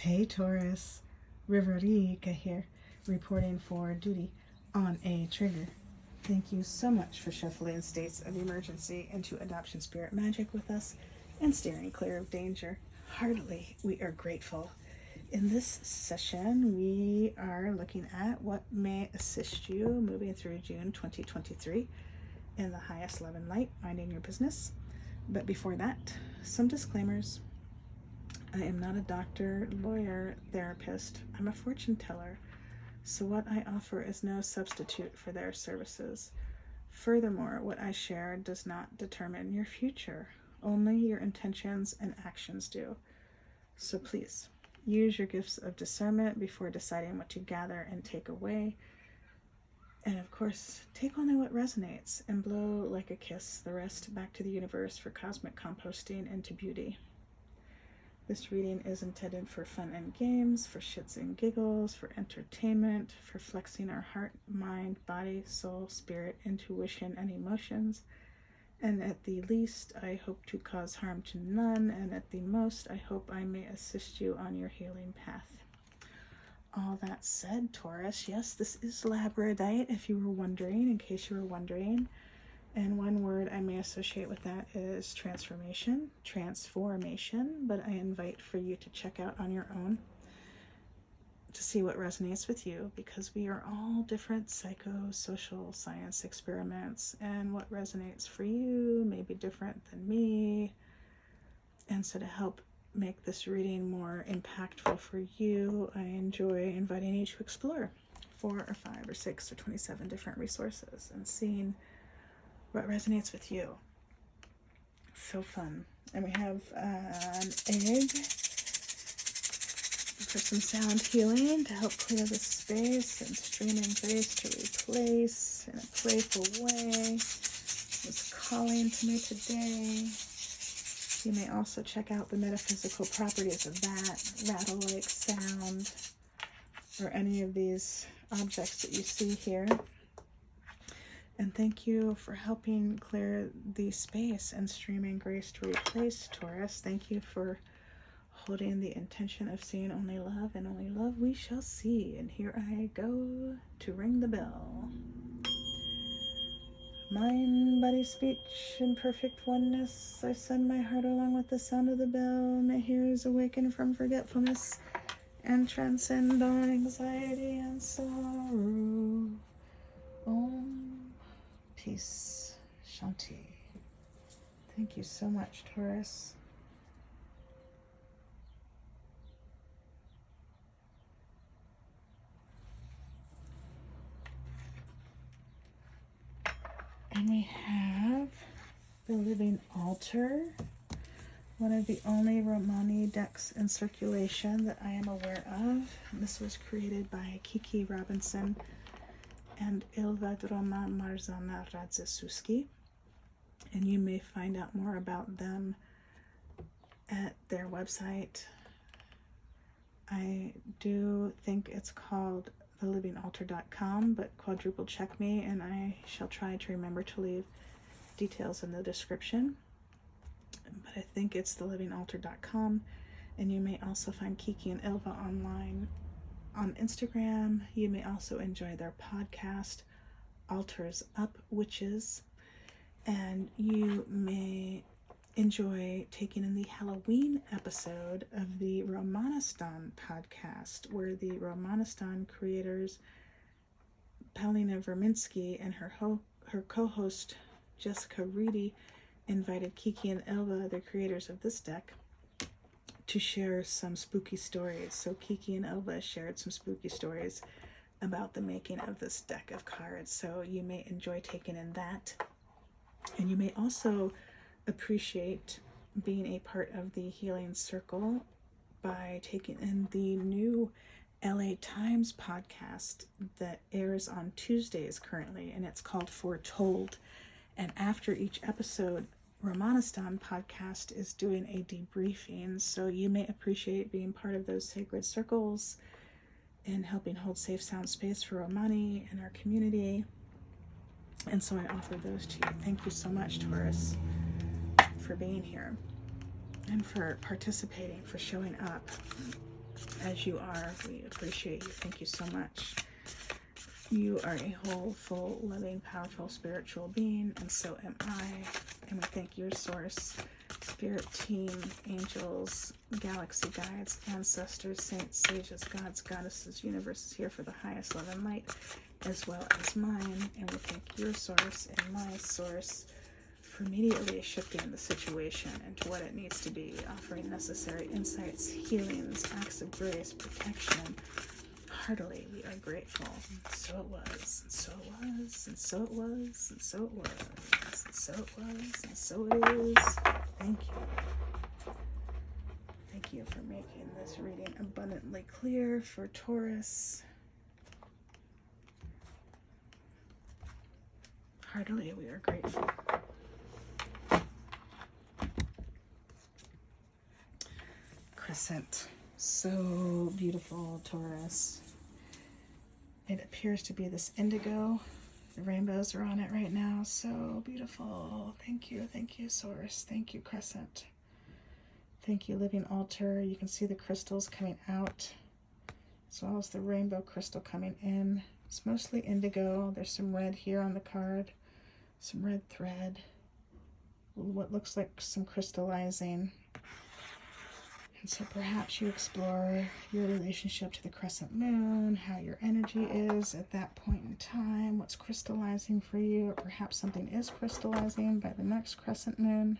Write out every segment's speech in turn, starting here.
Hey Taurus, Riverika here, reporting for duty on a trigger. Thank you so much for shuffling states of emergency into adoption spirit magic with us and steering clear of danger. Heartily, we are grateful. In this session, we are looking at what may assist you moving through June 2023 in the highest love and light, minding your business. But before that, some disclaimers. I am not a doctor, lawyer, therapist. I'm a fortune teller, so what I offer is no substitute for their services. Furthermore, what I share does not determine your future. Only your intentions and actions do. So please, use your gifts of discernment before deciding what to gather and take away. And of course, take only what resonates and blow like a kiss the rest back to the universe for cosmic composting into beauty. This reading is intended for fun and games, for shits and giggles, for entertainment, for flexing our heart, mind, body, soul, spirit, intuition, and emotions. And at the least, I hope to cause harm to none, and at the most, I hope I may assist you on your healing path. All that said, Taurus, yes, this is labradite, if you were wondering, in case you were wondering. And one word I may associate with that is transformation, but I invite for you to check out on your own to see what resonates with you, because we are all different psychosocial science experiments, and what resonates for you may be different than me. And so to help make this reading more impactful for you, I enjoy inviting you to explore 4 or 5 or 6 or 27 different resources and seeing what resonates with you. So fun. And we have an egg for some sound healing to help clear the space, and streaming grace to replace in a playful way. It's calling to me today. You may also check out the metaphysical properties of that rattle-like sound or any of these objects that you see here. And thank you for helping clear the space and streaming grace to replace, Taurus. Thank you for holding the intention of seeing only love, and only love we shall see. And here I go to ring the bell. Mind, body, speech, in perfect oneness, I send my heart along with the sound of the bell. My ears awaken from forgetfulness and transcend all anxiety and sorrow. Om. Peace, Shanti. Thank you so much, Taurus. And we have the Living Altar, one of the only Romani decks in circulation that I am aware of. This was created by Kiki Robinson and Ilva Droma Marzana Radzesuski, and you may find out more about them at their website. I do think it's called thelivingaltar.com, but quadruple check me and I shall try to remember to leave details in the description. But I think it's thelivingaltar.com, and you may also find Kiki and Ilva online on Instagram. You may also enjoy their podcast, Altars Up Witches, and you may enjoy taking in the Halloween episode of the Romanistan podcast, where the Romanistan creators, Paulina Verminsky, and her co-host, Jessica Reedy, invited Kiki and Ilva, the creators of this deck, to share some spooky stories. So Kiki and Ilva shared some spooky stories about the making of this deck of cards. So you may enjoy taking in that. And you may also appreciate being a part of the Healing Circle by taking in the new LA Times podcast that airs on Tuesdays currently, and it's called Foretold. And after each episode, Romanistan podcast is doing a debriefing, so you may appreciate being part of those sacred circles and helping hold safe sound space for Romani and our community. And so I offer those to you. Thank you so much, Taurus, for being here and for participating, for showing up, as you are. We appreciate you. Thank you so much. You are a whole, full, loving, powerful, spiritual being, and so am I. And we thank your source, spirit team, angels, galaxy guides, ancestors, saints, sages, gods, goddesses, universes here for the highest love and light, as well as mine. And we thank your source and my source for immediately shifting the situation into what it needs to be, offering necessary insights, healings, acts of grace, protection. Heartily, we are grateful. So it was, and so it was, and so it was, and so it was, and so it was, and so it is. Thank you. Thank you for making this reading abundantly clear for Taurus. Heartily, we are grateful. Crescent. So beautiful, Taurus. It appears to be this indigo. The rainbows are on it right now. So beautiful. Thank you, Source. Thank you, Crescent. Thank you, Living Altar. You can see the crystals coming out, as well as the rainbow crystal coming in. It's mostly indigo. There's some red here on the card, some red thread, what looks like some crystallizing. And so perhaps you explore your relationship to the crescent moon, how your energy is at that point in time, what's crystallizing for you, or perhaps something is crystallizing by the next crescent moon.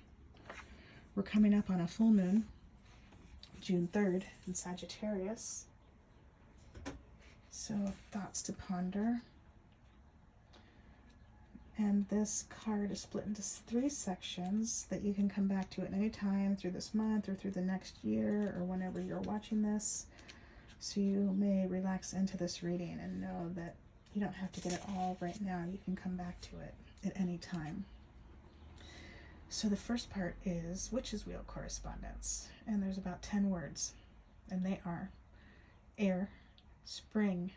We're coming up on a full moon, June 3rd in Sagittarius. So thoughts to ponder. And this card is split into 3 sections that you can come back to at any time through this month or through the next year or whenever you're watching this. So you may relax into this reading and know that you don't have to get it all right now. You can come back to it at any time. So the first part is Witch's Wheel correspondence. And there's about 10 words. And they are air, spring,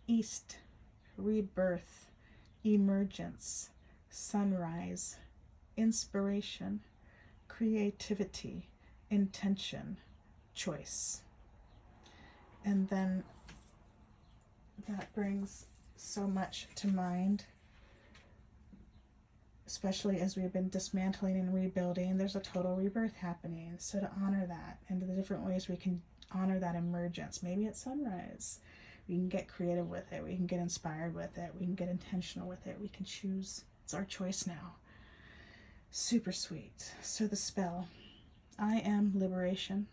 east, rebirth, emergence, sunrise, inspiration, creativity, intention, choice. And then that brings so much to mind, especially as we've been dismantling and rebuilding. There's a total rebirth happening. So to honor that and the different ways we can honor that emergence. Maybe it's sunrise. We can get creative with it. We can get inspired with it. We can get intentional with it. We can choose. It's our choice now. Super sweet. So the spell. I am liberation.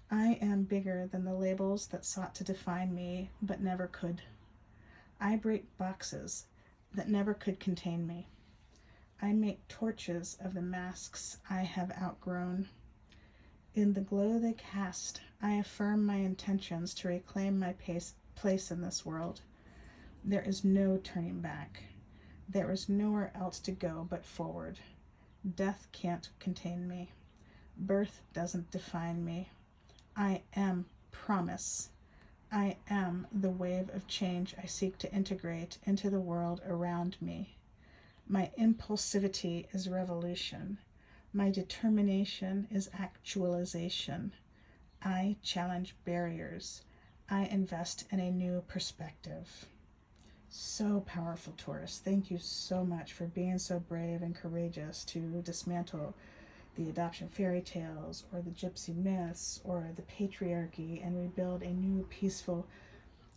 I am bigger than the labels that sought to define me but never could. I break boxes that never could contain me. I make torches of the masks I have outgrown. In the glow they cast, I affirm my intentions to reclaim my place in this world. There is no turning back. There is nowhere else to go but forward. Death can't contain me. Birth doesn't define me. I am promise. I am the wave of change I seek to integrate into the world around me. My impulsivity is revolution. My determination is actualization. I challenge barriers. I invest in a new perspective. So powerful, Taurus. Thank you so much for being so brave and courageous to dismantle the adoption fairy tales or the gypsy myths or the patriarchy and rebuild a new, peaceful,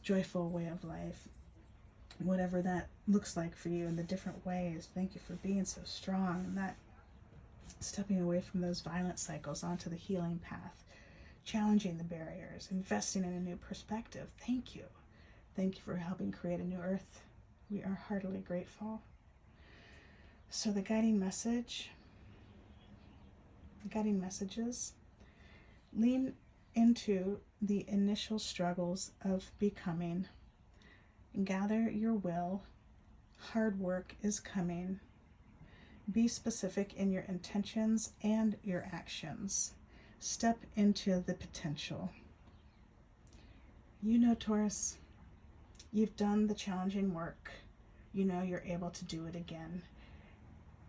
joyful way of life. Whatever that looks like for you in the different ways. Thank you for being so strong and that stepping away from those violent cycles onto the healing path, challenging the barriers, investing in a new perspective. Thank you. Thank you for helping create a new earth. We are heartily grateful. So the guiding messages, lean into the initial struggles of becoming. Gather your will. Hard work is coming. Be specific in your intentions and your actions. Step into the potential. You know, Taurus, you've done the challenging work. You know you're able to do it again,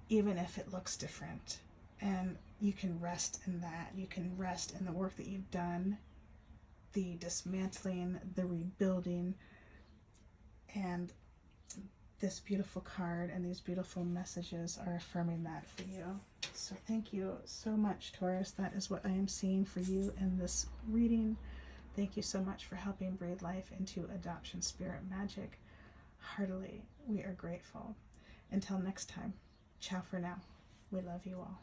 even if it looks different. And you can rest in that. You can rest in the work that you've done. the dismantling, the rebuilding, and this beautiful card and these beautiful messages are affirming that for you. So thank you so much, Taurus. That is what I am seeing for you in this reading. Thank you so much for helping breathe life into Adoption Spirit Magic. Heartily, we are grateful. Until next time, ciao for now. We love you all.